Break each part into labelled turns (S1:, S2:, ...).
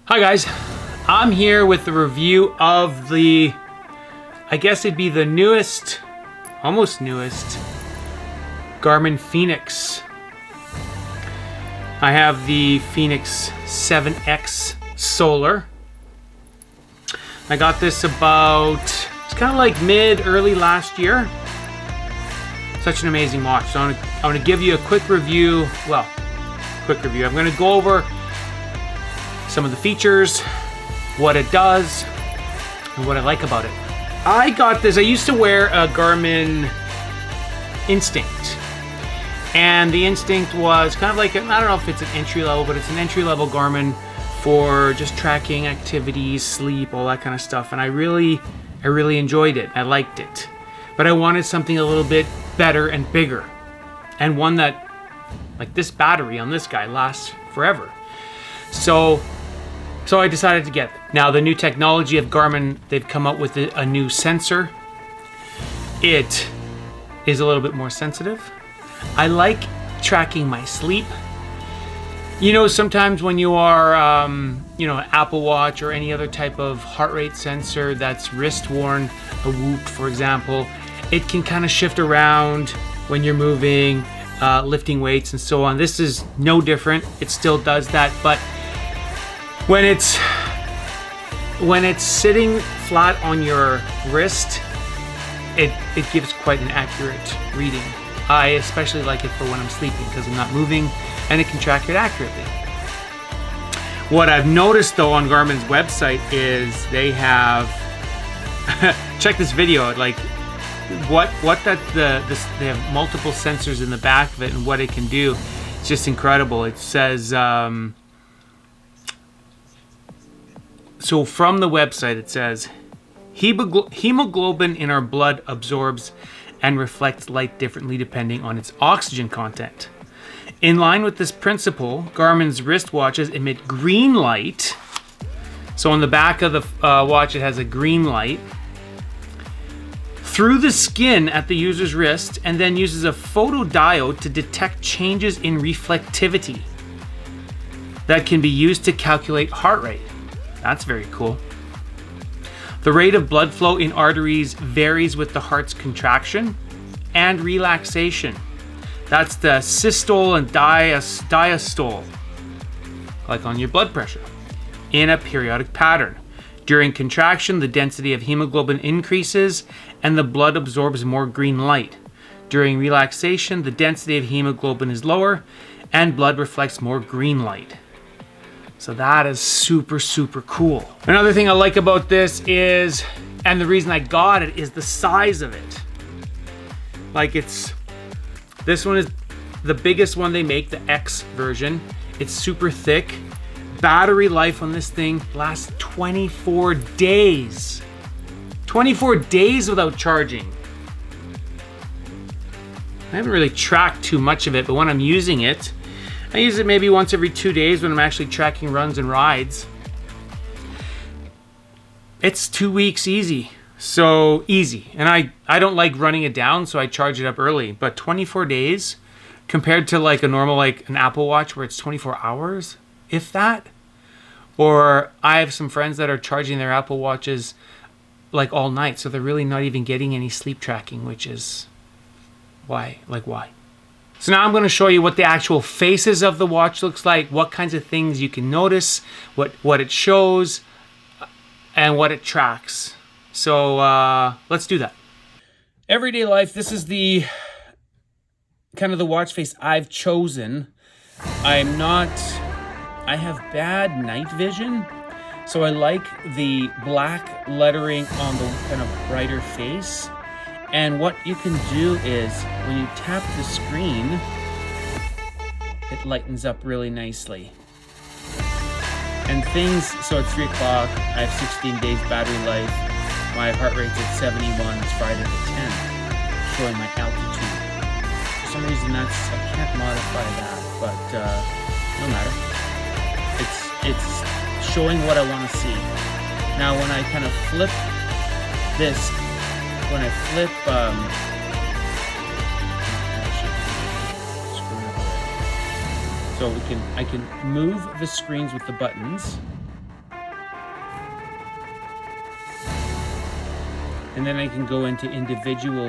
S1: Hi guys, I'm here with the review of the, I guess it'd be the newest, almost newest, Garmin Fenix. I have the Fenix 7X Solar. I got this about, it's kind of like early last year. Such an amazing watch. So I'm gonna give you a quick review. Well, quick review. I'm gonna go over some of the features, what it does, and what I like about it. I got this, I used to wear a Garmin Instinct. And the Instinct was kind of like, I don't know if it's an entry level, but it's an entry level Garmin for just tracking activities, sleep, all that kind of stuff. And I really enjoyed it. I liked it. But I wanted something a little bit better and bigger. And one that, like this battery on this guy, lasts forever. So I decided to get it. Now the new technology of Garmin, they've come up with a new sensor. It is a little bit more sensitive. I like tracking my sleep. You know, sometimes when you are, Apple Watch or any other type of heart rate sensor that's wrist worn, a Whoop, for example, it can kind of shift around when you're moving, lifting weights and so on. This is no different. It still does that, but when it's sitting flat on your wrist, it gives quite an accurate reading. I especially like it for when I'm sleeping because I'm not moving and it can track it accurately. What I've noticed though on Garmin's website is they have check this video out, like they have multiple sensors in the back of it and what it can do. It's just incredible. It says so from the website it says hemoglobin in our blood absorbs and reflects light differently depending on its oxygen content. In line with this principle, Garmin's wristwatches emit green light. So on the back of the watch it has a green light through the skin at the user's wrist and then uses a photodiode to detect changes in reflectivity that can be used to calculate heart rate. That's very cool. The rate of blood flow in arteries varies with the heart's contraction and relaxation. That's the systole and diastole, like on your blood pressure, in a periodic pattern. During contraction, the density of hemoglobin increases and the blood absorbs more green light. During relaxation, the density of hemoglobin is lower and blood reflects more green light. So that is super, super cool. Another thing I like about this is, and the reason I got it, is the size of it. Like this one is the biggest one they make, the X version. It's super thick. Battery life on this thing lasts 24 days. 24 days without charging. I haven't really tracked too much of it, but when I'm using it, I use it maybe once every 2 days when I'm actually tracking runs and rides. It's 2 weeks easy. So easy. And I don't like running it down, so I charge it up early. But 24 days compared to like a normal, like an Apple Watch where it's 24 hours, if that. Or I have some friends that are charging their Apple Watches like all night. So they're really not even getting any sleep tracking, which is why? So now I'm going to show you what the actual faces of the watch looks like, what kinds of things you can notice, what it shows, and what it tracks. So let's do that. Everyday life, this is the kind of the watch face I've chosen. I have bad night vision, so I like the black lettering on the kind of brighter face. And what you can do is, when you tap the screen, it lightens up really nicely. And things, so it's 3 o'clock, I have 16 days battery life, my heart rate's at 71, it's Friday the 10th, showing my altitude. For some reason I can't modify that, but no matter. It's showing what I want to see. Now when I kind of flip this, when I flip, so I can move the screens with the buttons. And then I can go into individual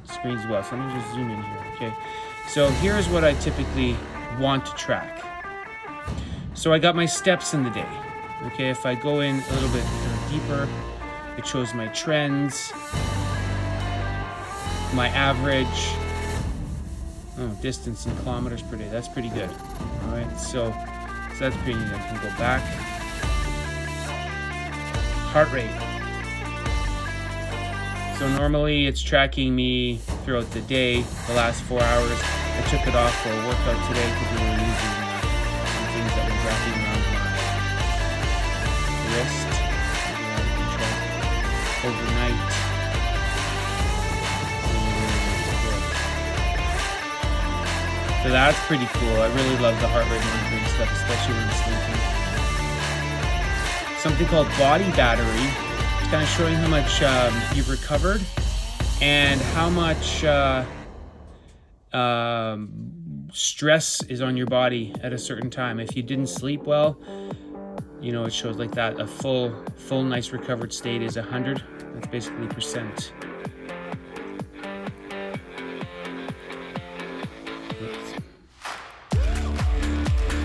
S1: screens as well. So let me just zoom in here, okay? So here's what I typically want to track. So I got my steps in the day, okay? If I go in a little bit deeper, it shows my trends, my average, distance in kilometers per day. That's pretty good, all right? So that's pretty neat. I can go back. Heart rate. So normally it's tracking me throughout the day, the last 4 hours. I took it off for a workout today because we were using some things that were wrapping around my wrist. Overnight. So that's pretty cool. I really love the heart rate monitoring stuff, especially when I'm sleeping. Something called body battery. It's kind of showing how much you've recovered and how much stress is on your body at a certain time. If you didn't sleep well, you know, it shows like that. A full nice recovered state is 100. That's basically percent.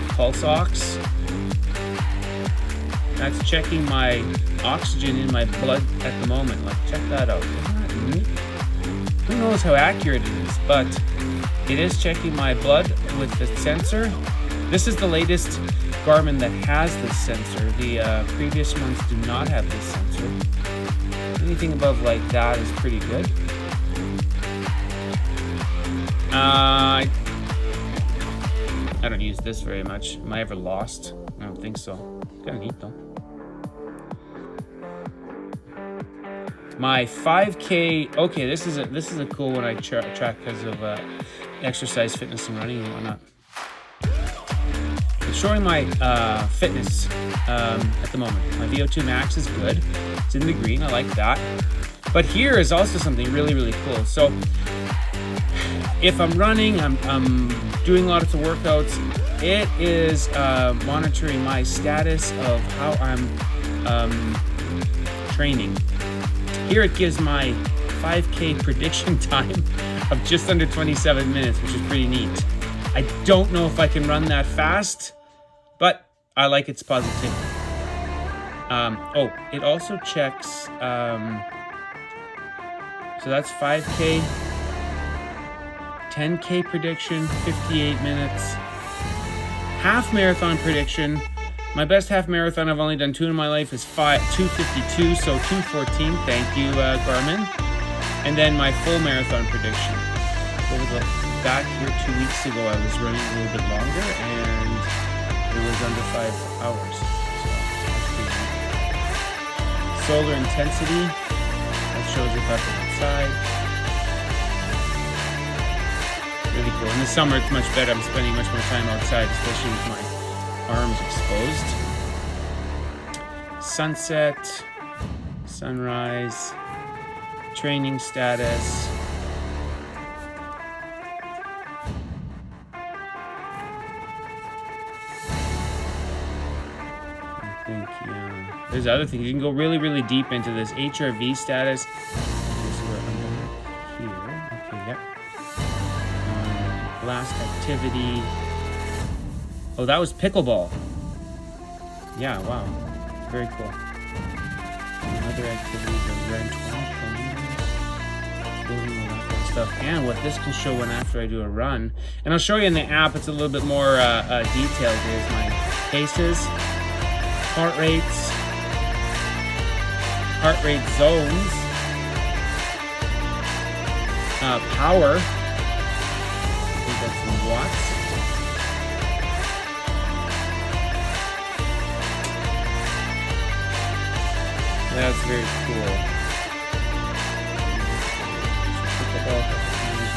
S1: Pulse ox. That's checking my oxygen in my blood at the moment. Like, check that out. Isn't that neat? Who knows how accurate it is, but it is checking my blood with the sensor. This is the latest Garmin that has this sensor. The previous ones do not have this sensor. Anything above like that is pretty good. I don't use this very much. Am I ever lost? I don't think so. Kind of neat though. My 5K. Okay, this is a cool one I track because of exercise, fitness, and running and whatnot. It's showing my fitness at the moment. My VO2 max is good. It's in the green. I like that. But here is also something really, really cool. So if I'm running, I'm doing lots of workouts, it is monitoring my status of how I'm training. Here it gives my 5K prediction time of just under 27 minutes, which is pretty neat. I don't know if I can run that fast, but I like its positivity. It also checks, so that's 5K, 10K prediction, 58 minutes, half marathon prediction. My best half marathon, I've only done 2 in my life, is 2:52, so 2:14. Thank you, Garmin. And then my full marathon prediction. Back here 2 weeks ago, I was running a little bit longer, and it was under 5 hours. So that's pretty neat. Solar intensity, that shows if I'm outside. Really cool. In the summer, it's much better. I'm spending much more time outside, especially with my arms exposed. Sunset, sunrise, training status. I think, yeah. There's other things. You can go really, really deep into this. HRV status. This is where I'm going here. Okay, yep. Last activity. Oh, that was pickleball. Yeah, wow. Very cool. And other activities are red 12 building all that kind of stuff. And what this can show when after I do a run. And I'll show you in the app, it's a little bit more detailed. Here's my paces, heart rates, heart rate zones, power. I think that's in watts. That's very cool. Pickleball,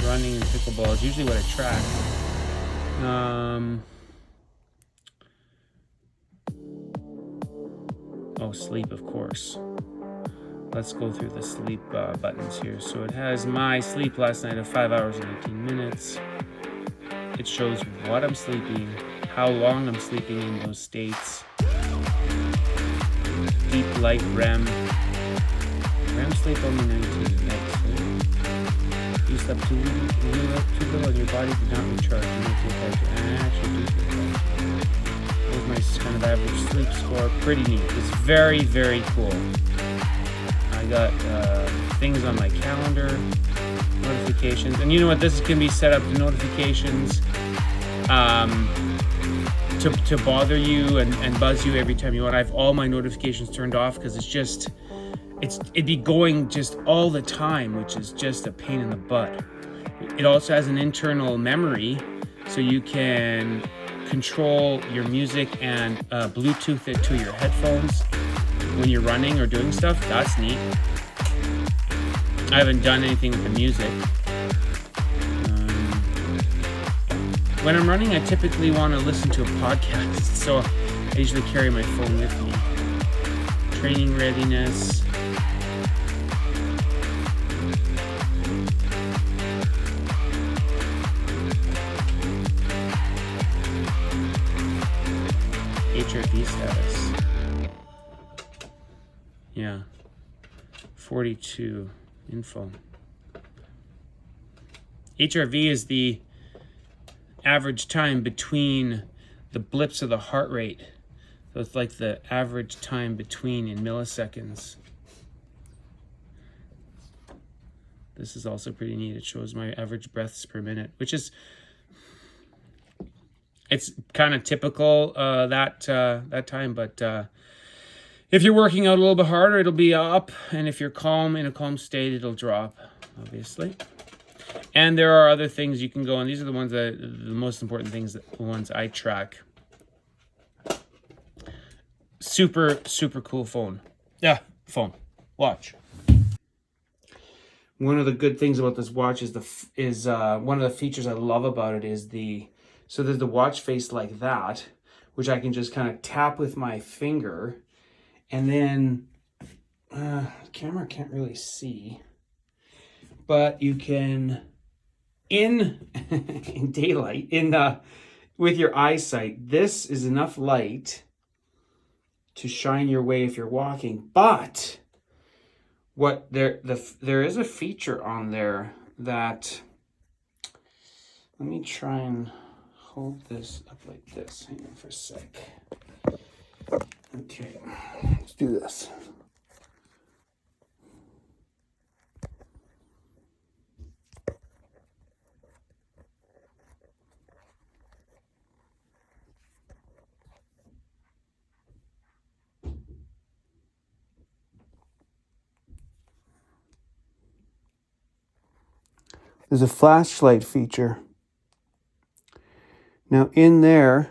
S1: running and pickleball is usually what I track. Sleep, of course. Let's go through the sleep buttons here. So it has my sleep last night of 5 hours and 18 minutes. It shows what I'm sleeping, how long I'm sleeping in those states. Deep light REM REM sleep only 19 nights. You slept too little and your body did not recharge. You need to take that. I actually do feel that. That was my kind of average sleep score. Pretty neat. It's very, very cool. I got things on my calendar, notifications, and you know what? This can be set up to notifications to bother you and buzz you every time you want. I have all my notifications turned off because it'd be going just all the time, which is just a pain in the butt. It also has an internal memory, so you can control your music and Bluetooth it to your headphones when you're running or doing stuff. That's neat. I haven't done anything with the music. When I'm running, I typically want to listen to a podcast, so I usually carry my phone with me. Training readiness. HRV status. Yeah. 42 info. HRV is the average time between the blips of the heart rate. So it's like the average time between in milliseconds. This is also pretty neat. It shows my average breaths per minute, which is, it's kind of typical that time, but if you're working out a little bit harder, it'll be up, and if you're calm, in a calm state, it'll drop, obviously. And there are other things you can go on. These are the ones that, the most important things, the ones I track. Super, super cool phone. Yeah, phone. Watch. One of the good things about this watch is one of the features I love about it is so there's the watch face like that, which I can just kind of tap with my finger, and then the camera can't really see, but you can in daylight, with your eyesight, this is enough light to shine your way if you're walking. But there is a feature on there that, let me try and hold this up like this. Hang on for a sec. Okay, let's do this. There's a flashlight feature. Now in there,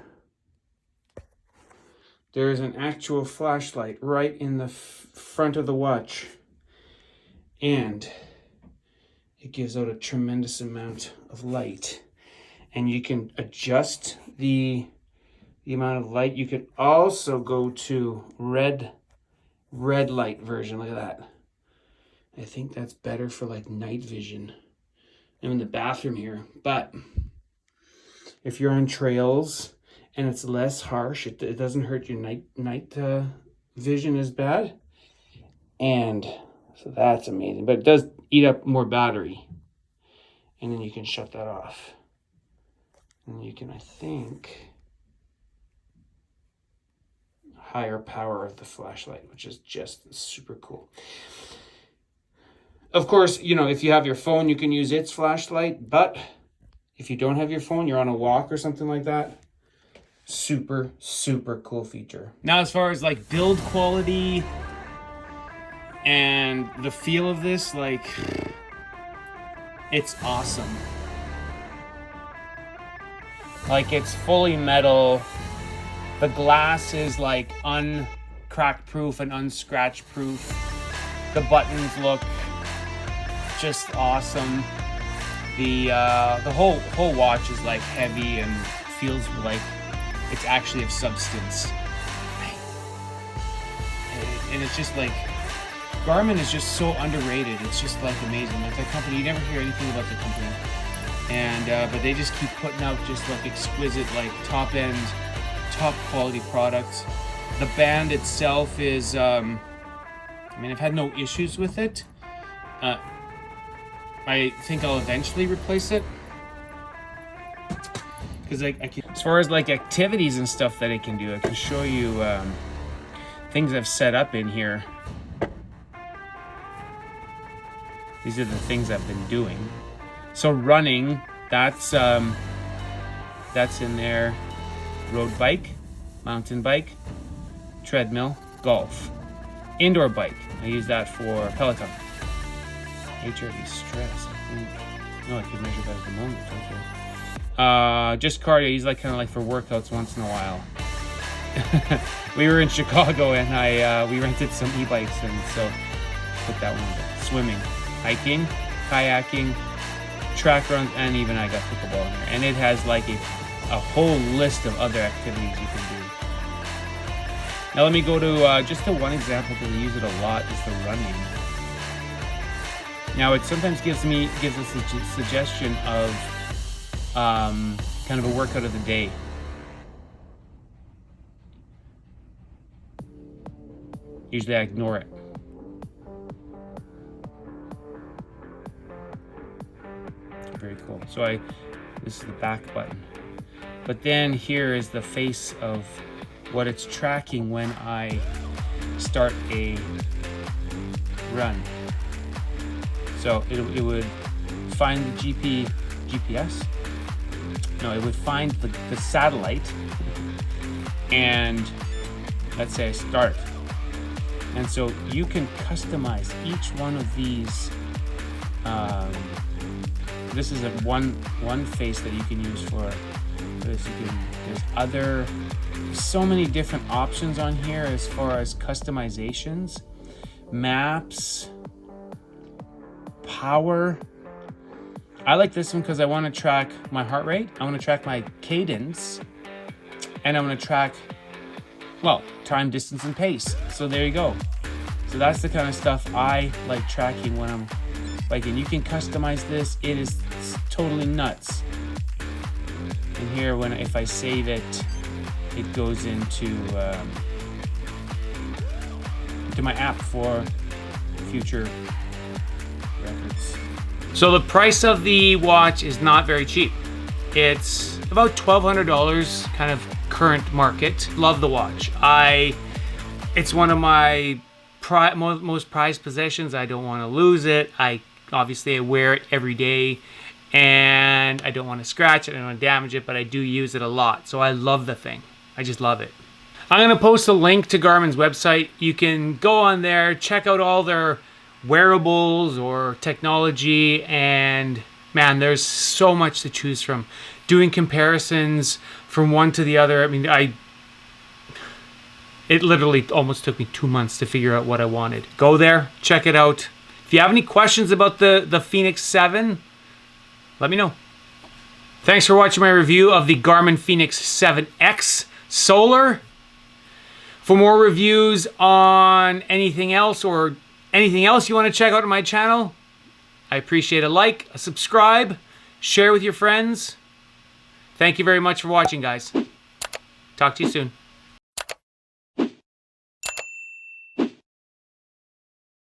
S1: there's an actual flashlight right in the front of the watch. And it gives out a tremendous amount of light. And you can adjust the amount of light. You can also go to red light version. Look at that. I think that's better for like night vision. I'm in the bathroom here, but if you're on trails and it's less harsh, it doesn't hurt your night vision as bad. And so that's amazing, but it does eat up more battery. And then you can shut that off. And you can, I think, higher power of the flashlight, which is just super cool. Of course, you know, if you have your phone, you can use its flashlight, but if you don't have your phone, you're on a walk or something like that, super, super cool feature. Now, as far as like build quality and the feel of this, like, it's awesome. Like, it's fully metal. The glass is like uncrack proof and unscratch proof. The buttons look just awesome. The whole watch is like heavy and feels like it's actually of substance. And it's just like, Garmin is just so underrated. It's just like amazing. Like, that company, you never hear anything about the company. And but they just keep putting out just like exquisite, like top end, top quality products. The band itself is I mean, I've had no issues with it. I think I'll eventually replace it. Because I can, as far as like activities and stuff that it can do, I can show you things I've set up in here. These are the things I've been doing. So running, that's in there. Road bike, mountain bike, treadmill, golf. Indoor bike, I use that for Peloton. HRV stress, I think. No, I can measure that at the moment, okay. Just cardio, I use like kind of like for workouts once in a while. We were in Chicago and we rented some e-bikes, and so put that one there. Swimming, hiking, kayaking, track runs, and even I got pickleball in there. And it has like a whole list of other activities you can do. Now let me go to just to one example because I use it a lot, is the running. Now it sometimes gives us a suggestion of kind of a workout of the day. Usually I ignore it. Very cool. So this is the back button. But then here is the face of what it's tracking when I start a run. So it would find the GPS. No, it would find the satellite, and let's say I start. And so you can customize each one of these. This is one face that you can use for this. There's so many different options on here as far as customizations, maps, power. I like this one because I want to track my heart rate, I want to track my cadence, and I want to track, well, time, distance, and pace. So there you go. So that's the kind of stuff I like tracking when I'm biking. You can customize this. It is totally nuts. And here, if I save it, it goes into my app for future records. So the price of the watch is not very cheap. It's about $1,200, kind of current market. Love the watch. It's one of my most prized possessions. I don't want to lose it. Obviously I wear it every day, and I don't want to scratch it, I don't want to damage it, but I do use it a lot. So I love the thing. I just love it. I'm going to post a link to Garmin's website. You can go on there, check out all their wearables or technology, and man, there's so much to choose from. Doing comparisons from one to the other, I mean, it literally almost took me 2 months to figure out what I wanted. Go there, check it out. If you have any questions about the Fenix 7, let me know. Thanks for watching my review of the Garmin Fenix 7X Solar. For more reviews on anything else or anything else you want to check out on my channel, I appreciate a like, a subscribe, share with your friends. Thank you very much for watching, guys. Talk to you soon.